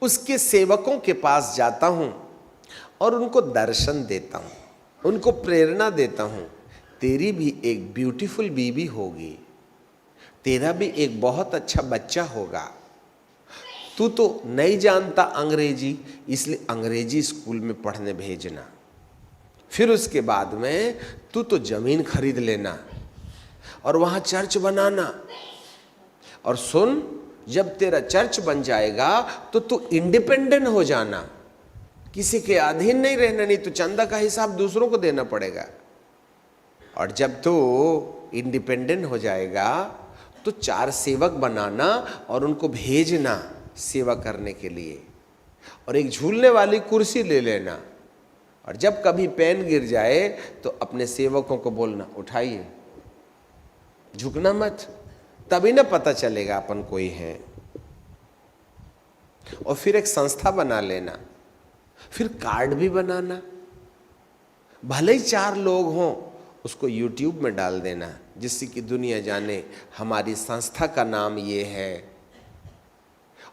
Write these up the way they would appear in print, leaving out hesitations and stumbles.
उसके सेवकों के पास जाता हूं और उनको दर्शन देता हूं, उनको प्रेरणा देता हूं, तेरी भी एक ब्यूटीफुल बीवी होगी, तेरा भी एक बहुत अच्छा बच्चा होगा, तू तो नहीं जानता अंग्रेजी, इसलिए अंग्रेजी स्कूल में पढ़ने भेजना, फिर उसके बाद में तू तो जमीन खरीद लेना और वहां चर्च बनाना, और सुन, जब तेरा चर्च बन जाएगा तो तू इंडिपेंडेंट हो जाना, किसी के अधीन नहीं रहना, नहीं तो चंदा का हिसाब दूसरों को देना पड़ेगा। और जब तू इंडिपेंडेंट हो जाएगा तो 4 सेवक बनाना और उनको भेजना सेवा करने के लिए, और एक झूलने वाली कुर्सी ले लेना, और जब कभी पेन गिर जाए तो अपने सेवकों को बोलना उठाइए, झुकना मत, तभी ना पता चलेगा अपन कोई है। और फिर एक संस्था बना लेना, फिर कार्ड भी बनाना, भले ही 4 लोग हों, उसको YouTube में डाल देना जिससे कि दुनिया जाने हमारी संस्था का नाम ये है।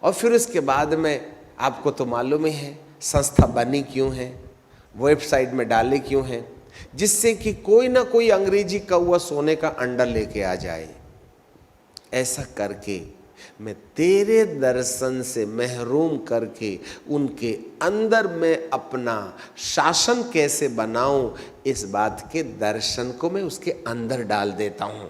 और फिर उसके बाद में आपको तो मालूम ही है संस्था बनी क्यों है, वेबसाइट में डाले क्यों है, जिससे कि कोई ना कोई अंग्रेजी कौवा सोने का अंडा लेके आ जाए। ऐसा करके मैं तेरे दर्शन से महरूम करके उनके अंदर मैं अपना शासन कैसे बनाऊं, इस बात के दर्शन को मैं उसके अंदर डाल देता हूं।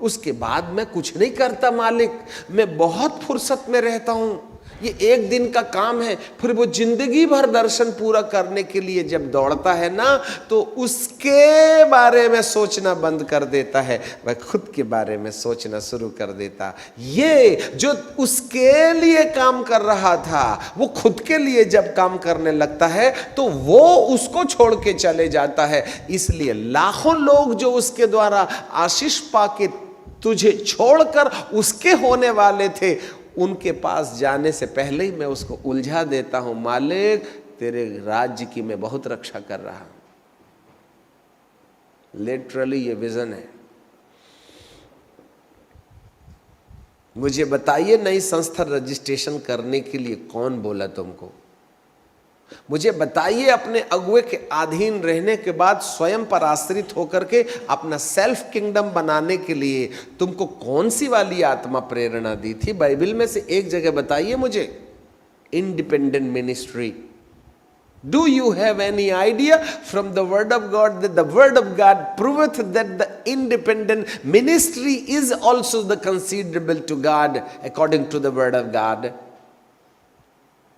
उसके बाद मैं कुछ नहीं करता मालिक, मैं बहुत फुर्सत में रहता हूं। ये एक दिन का काम है, फिर वो जिंदगी भर दर्शन पूरा करने के लिए जब दौड़ता है ना, तो उसके बारे में सोचना बंद कर देता है, वह खुद के बारे में सोचना शुरू कर देता। ये जो उसके लिए काम कर रहा था, वो खुद के लिए जब काम करने लगता है तो वो उसको छोड़ के चले जाता है। इसलिए लाखों लोग जो उसके द्वारा आशीष पाके तुझे छोड़कर उसके होने वाले थे, उनके पास जाने से पहले ही मैं उसको उलझा देता हूं, मालिक तेरे राज्य की मैं बहुत रक्षा कर रहा हूं। लिटरली ये विजन है। मुझे बताइए नई संस्था रजिस्ट्रेशन करने के लिए कौन बोला तुमको? मुझे बताइए अपने अगुए के अधीन रहने के बाद स्वयं पर आश्रित होकर के अपना सेल्फ किंगडम बनाने के लिए तुमको कौन सी वाली आत्मा प्रेरणा दी थी? बाइबल में से एक जगह बताइए मुझे। Independent ministry, do you have any idea from the word of God that the word of God proveth that the independent ministry is also the considerable to God according to the word of God?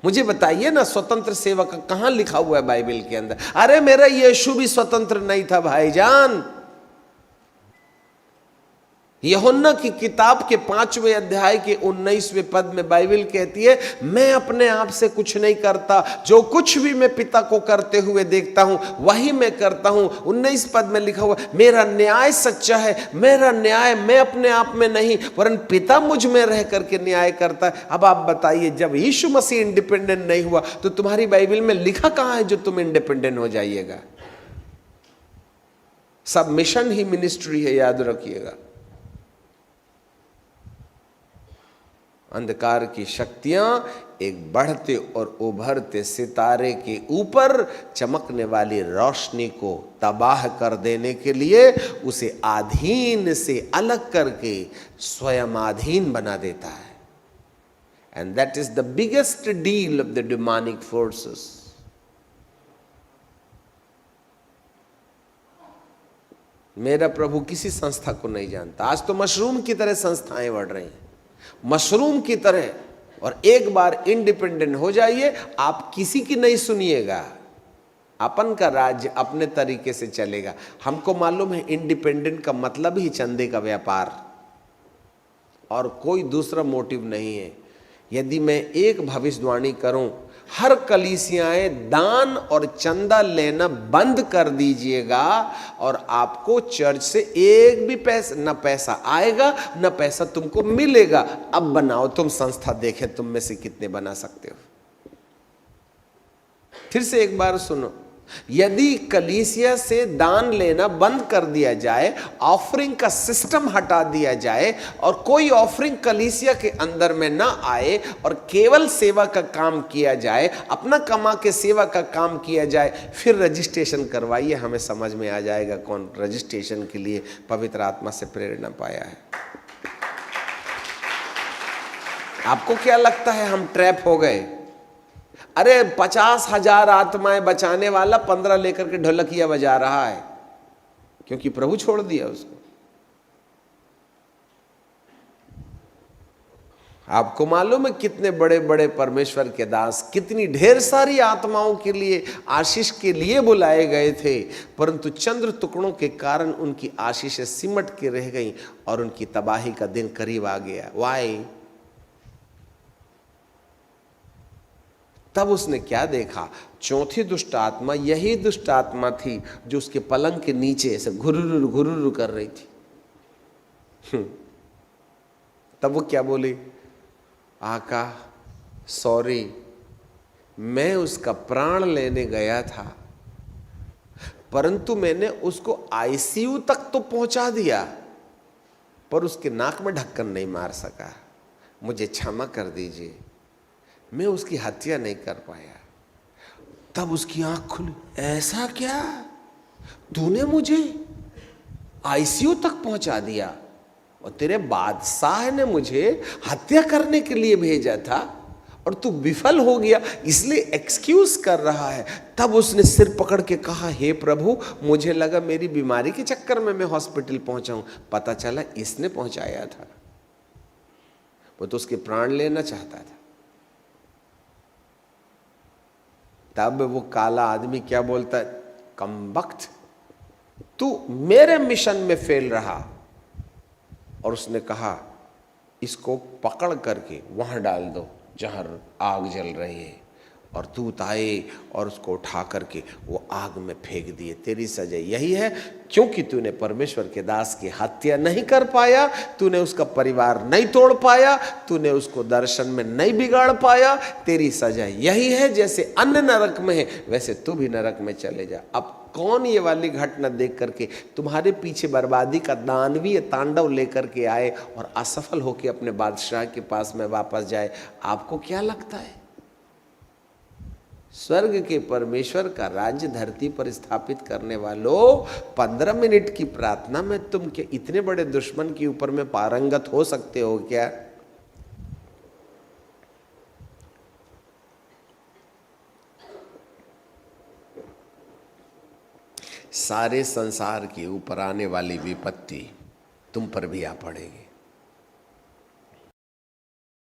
मुझे बताइए ना, स्वतंत्र सेवा का कहां लिखा हुआ है बाइबल के अंदर? अरे मेरा यीशु भी स्वतंत्र नहीं था भाईजान। यूहन्ना की किताब के 5वें अध्याय के 19वें पद में बाइबल कहती है, मैं अपने आप से कुछ नहीं करता, जो कुछ भी मैं पिता को करते हुए देखता हूं वही मैं करता हूं। 19 पद में लिखा हुआ, मेरा न्याय सच्चा है, मेरा न्याय मैं अपने आप में नहीं वरन पिता मुझ में रह करके न्याय करता है। अब आप बताइए, जब यीशु मसीह इंडिपेंडेंट नहीं हुआ तो तुम्हारी बाइबल में लिखा कहां है जो तुम इंडिपेंडेंट हो जाइएगा? सब मिशन ही मिनिस्ट्री है, याद रखिएगा। अंधकार की शक्तियां एक बढ़ते और उभरते सितारे के ऊपर चमकने वाली रोशनी को तबाह कर देने के लिए उसे आधीन से अलग करके स्वयं अधीन बना देता है। And that is the biggest deal of the demonic forces. मेरा प्रभु किसी संस्था को नहीं जानता। आज तो मशरूम की तरह संस्थाएं बढ़ रही हैं, मशरूम की तरह। और एक बार इंडिपेंडेंट हो जाइए, आप किसी की नहीं सुनिएगा, अपन का राज्य अपने तरीके से चलेगा। हमको मालूम है इंडिपेंडेंट का मतलब ही चंदे का व्यापार, और कोई दूसरा मोटिव नहीं है। यदि मैं एक भविष्यवाणी करूं, हर कलीसियाएं दान और चंदा लेना बंद कर दीजिएगा और आपको चर्च से एक भी पैसा, न पैसा आएगा न पैसा तुमको मिलेगा। अब बनाओ तुम संस्था, देखें तुम में से कितने बना सकते हो। फिर से एक बार सुनो, यदि कलीसिया से दान लेना बंद कर दिया जाए, ऑफरिंग का सिस्टम हटा दिया जाए और कोई ऑफरिंग कलीसिया के अंदर में ना आए और केवल सेवा का काम किया जाए, अपना कमा के सेवा का काम किया जाए, फिर रजिस्ट्रेशन करवाइए, हमें समझ में आ जाएगा कौन रजिस्ट्रेशन के लिए पवित्र आत्मा से प्रेरणा पाया है। आपको क्या लगता है हम ट्रैप हो गए? अरे 50,000 आत्माएं बचाने वाला 15 लेकर के ढोलकिया बजा रहा है, क्योंकि प्रभु छोड़ दिया उसको। आपको मालूम है कितने बड़े बड़े परमेश्वर के दास कितनी ढेर सारी आत्माओं के लिए आशीष के लिए बुलाए गए थे, परंतु चंद्र टुकड़ों के कारण उनकी आशीषें सिमट के रह गईं और उनकी तबाही का दिन करीब आ गया। वाई? तब उसने क्या देखा? चौथी दुष्ट आत्मा यही दुष्ट आत्मा थी जो उसके पलंग के नीचे ऐसे घुरुरु घुरुरु कर रही थी। तब वो क्या बोली? आका सॉरी, मैं उसका प्राण लेने गया था, परंतु मैंने उसको आईसीयू तक तो पहुंचा दिया, पर उसके नाक में ढक्कन नहीं मार सका। मुझे क्षमा कर दीजिए, मैं उसकी हत्या नहीं कर पाया। तब उसकी आंख खुली, ऐसा क्या? तूने मुझे आईसीयू तक पहुंचा दिया और तेरे बादशाह ने मुझे हत्या करने के लिए भेजा था और तू विफल हो गया, इसलिए एक्सक्यूज कर रहा है। तब उसने सिर पकड़ के कहा, हे प्रभु, मुझे लगा मेरी बीमारी के चक्कर में मैं हॉस्पिटल पहुंचा हूं, पता चला इसने पहुंचाया था। वो तो उसके प्राण लेना चाहता था। तब वो काला आदमी क्या बोलता है? कमबख्त, तू मेरे मिशन में फेल रहा। और उसने कहा, इसको पकड़ करके वहां डाल दो जहां आग जल रही है। और दूत आए और उसको उठा करके वो आग में फेंक दिए। तेरी सजा यही है, क्योंकि तूने परमेश्वर के दास की हत्या नहीं कर पाया, तूने उसका परिवार नहीं तोड़ पाया, तूने उसको दर्शन में नहीं बिगाड़ पाया। तेरी सजा यही है, जैसे अन्य नरक में है वैसे तू भी नरक में चले जा। अब कौन ये वाली घटना देख करके तुम्हारे पीछे बर्बादी का दानवीय तांडव लेकर के आए और असफल होकर अपने बादशाह के पास में वापस जाए? आपको क्या लगता है? स्वर्ग के परमेश्वर का राज्य धरती पर स्थापित करने वालों, 15 मिनट की प्रार्थना में तुम क्या इतने बड़े दुश्मन के ऊपर में पारंगत हो सकते हो क्या? सारे संसार के ऊपर आने वाली विपत्ति तुम पर भी आ पड़ेगी।